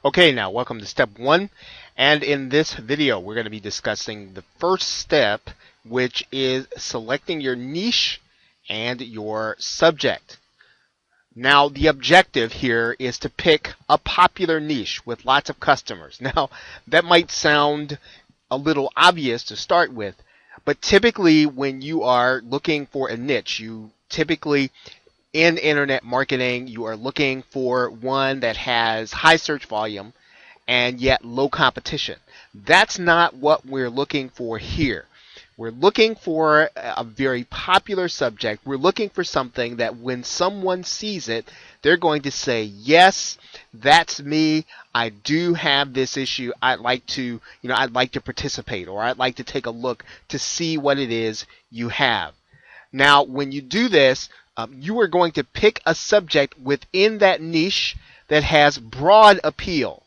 Okay, now welcome to step one. And in this video, we're going to be discussing the first step, which is selecting your niche and your subject. Now, the objective here is to pick a popular niche with lots of customers. Now, that might sound a little obvious to start with, but typically when you are looking for a niche, you typically in internet marketing, you are looking for one that has high search volume and yet low competition. That's not what we're looking for here. We're looking for a very popular subject. We're looking for something that when someone sees it, they're going to say, yes, that's me. I do have this issue. I'd like to participate, or I'd like to take a look to see what it is you have. Now, when you do this, you are going to pick a subject within that niche that has broad appeal.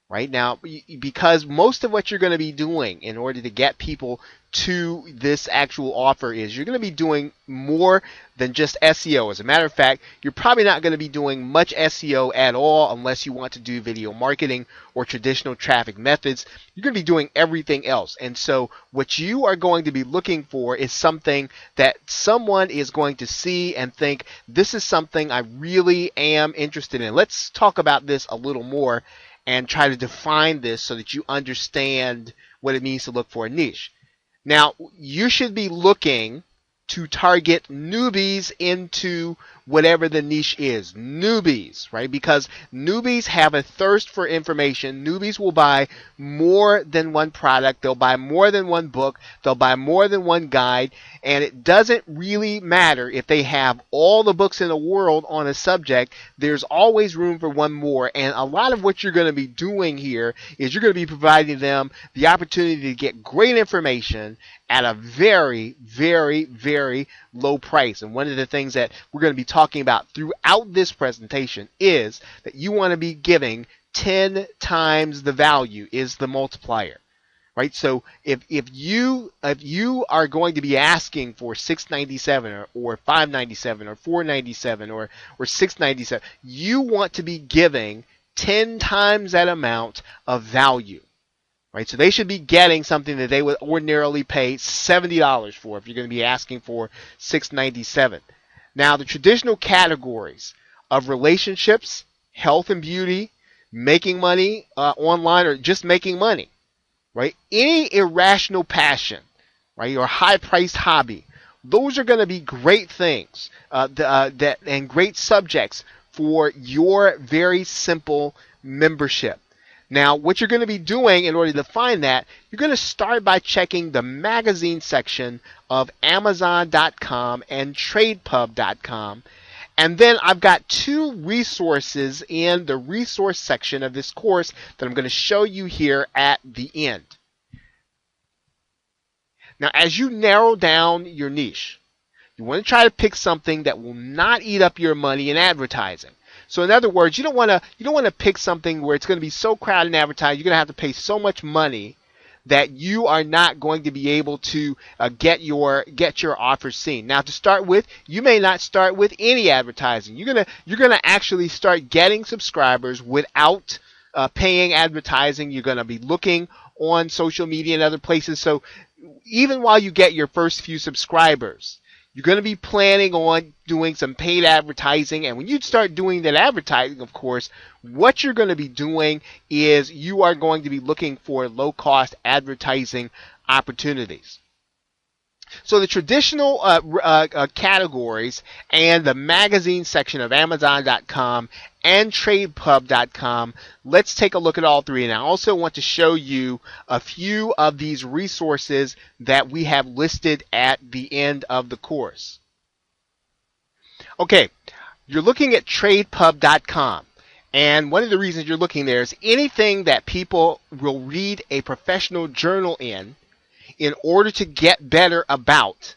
Right now, because most of what you're going to be doing in order to get people to this actual offer is you're going to be doing more than just SEO. As a matter of fact, you're probably not going to be doing much SEO at all unless you want to do video marketing or traditional traffic methods. You're going to be doing everything else. And so what you are going to be looking for is something that someone is going to see and think, this is something I really am interested in. Let's talk about this a little more and try to define this so that you understand what it means to look for a niche. Now, you should be looking to target newbies into whatever the niche is. Newbies, right? Because newbies have a thirst for information. Newbies will buy more than one product. They'll buy more than one book. They'll buy more than one guide. And it doesn't really matter if they have all the books in the world on a subject. There's always room for one more. And a lot of what you're going to be doing here is you're going to be providing them the opportunity to get great information at a very, very, very low price. And one of the things that we're going to be talking about throughout this presentation is that you want to be giving 10 times the value is the multiplier. Right? So if you are going to be asking for $6.97 or $5.97 or $4.97 or $6.97, you want to be giving 10 times that amount of value. Right? So they should be getting something that they would ordinarily pay $70 for if you're going to be asking for $6.97. Now, the traditional categories of relationships, health and beauty, making money online, or just making money, right? Any irrational passion, right, or high-priced hobby, those are going to be great things and great subjects for your very simple membership. Now, what you're going to be doing in order to find that, you're going to start by checking the magazine section of Amazon.com and TradePub.com. And then I've got two resources in the resource section of this course that I'm going to show you here at the end. Now, as you narrow down your niche, you want to try to pick something that will not eat up your money in advertising. So in other words, you don't want to pick something where it's going to be so crowded in advertising, you're going to have to pay so much money that you are not going to be able to get your offers seen. Now, to start with, you may not start with any advertising. You're gonna actually start getting subscribers without paying advertising. You're going to be looking on social media and other places. So even while you get your first few subscribers, you're going to be planning on doing some paid advertising. And when you start doing that advertising, of course, what you're going to be doing is you are going to be looking for low-cost advertising opportunities. So the traditional categories and the magazine section of Amazon.com and TradePub.com, let's take a look at all three. And I also want to show you a few of these resources that we have listed at the end of the course. Okay, you're looking at TradePub.com. And one of the reasons you're looking there is anything that people will read a professional journal in order to get better about,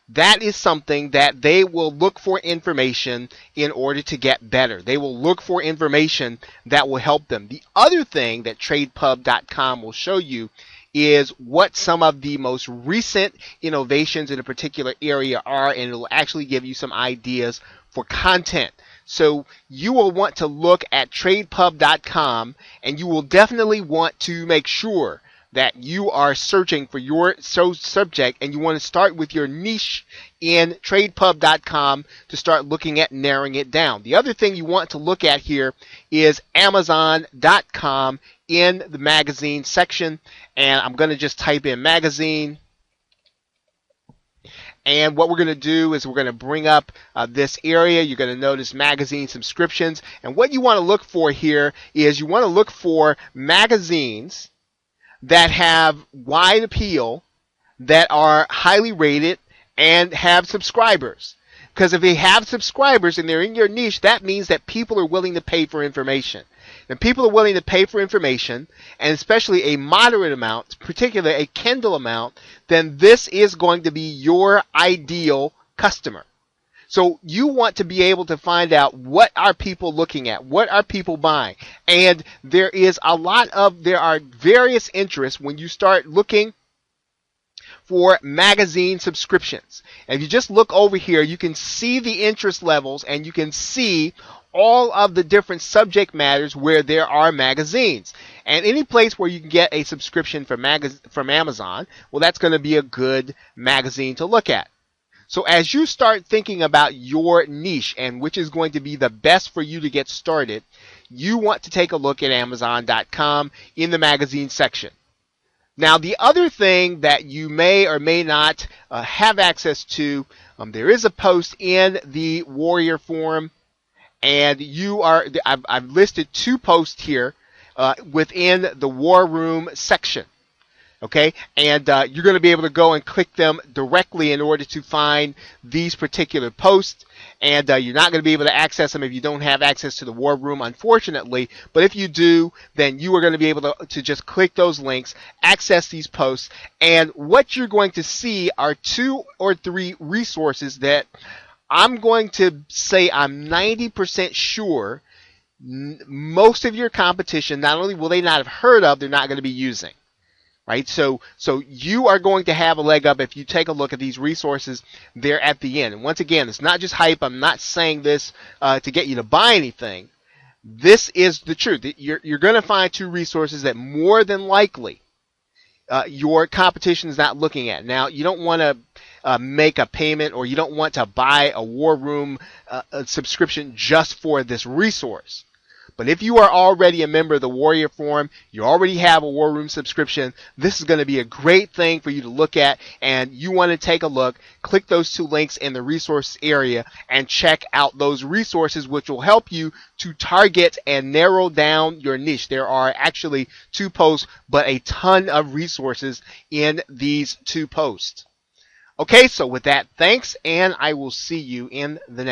that is something that they will look for information in order to get better. They will look for information that will help them. The other thing that TradePub.com will show you is what some of the most recent innovations in a particular area are, and it will actually give you some ideas for content. So you will want to look at tradepub.com, and you will definitely want to make sure that you are searching for your subject, and you want to start with your niche in tradepub.com to start looking at narrowing it down. The other thing you want to look at here is amazon.com in the magazine section, and I'm going to just type in magazine. And what we're going to do is we're going to bring up this area. You're going to notice magazine subscriptions. And what you want to look for here is you want to look for magazines that have wide appeal, that are highly rated, and have subscribers. Because if they have subscribers and they're in your niche, that means that people are willing to pay for information. And people are willing to pay for information, and especially a moderate amount, particularly a Kindle amount, then this is going to be your ideal customer. So you want to be able to find out what are people looking at, what are people buying. And there are various interests when you start looking for magazine subscriptions. And if you just look over here, you can see the interest levels, and you can see all of the different subject matters where there are magazines. And any place where you can get a subscription from Amazon, well, that's going to be a good magazine to look at. So as you start thinking about your niche and which is going to be the best for you to get started, you want to take a look at amazon.com in the magazine section. Now, the other thing that you may or may not have access to, there is a post in the Warrior Forum, and I've listed 2 posts here within the War Room section. Okay, and you're going to be able to go and click them directly in order to find these particular posts. And you're not going to be able to access them if you don't have access to the War Room, unfortunately. But if you do, then you are going to be able to just click those links, access these posts, and what you're going to see are 2 or 3 resources that I'm going to say I'm 90% sure most of your competition, not only will they not have heard of, they're not going to be using. Right? So you are going to have a leg up if you take a look at these resources there at the end. And once again, it's not just hype. I'm not saying this to get you to buy anything. This is the truth. You're going to find 2 resources that more than likely your competition is not looking at. Now, you don't want to make a payment, or you don't want to buy a War Room subscription just for this resource. But if you are already a member of the Warrior Forum, you already have a War Room subscription, this is going to be a great thing for you to look at, and you want to take a look, click those 2 links in the resources area, and check out those resources, which will help you to target and narrow down your niche. There are actually 2 posts, but a ton of resources in these 2 posts. Okay, so with that, thanks, and I will see you in the next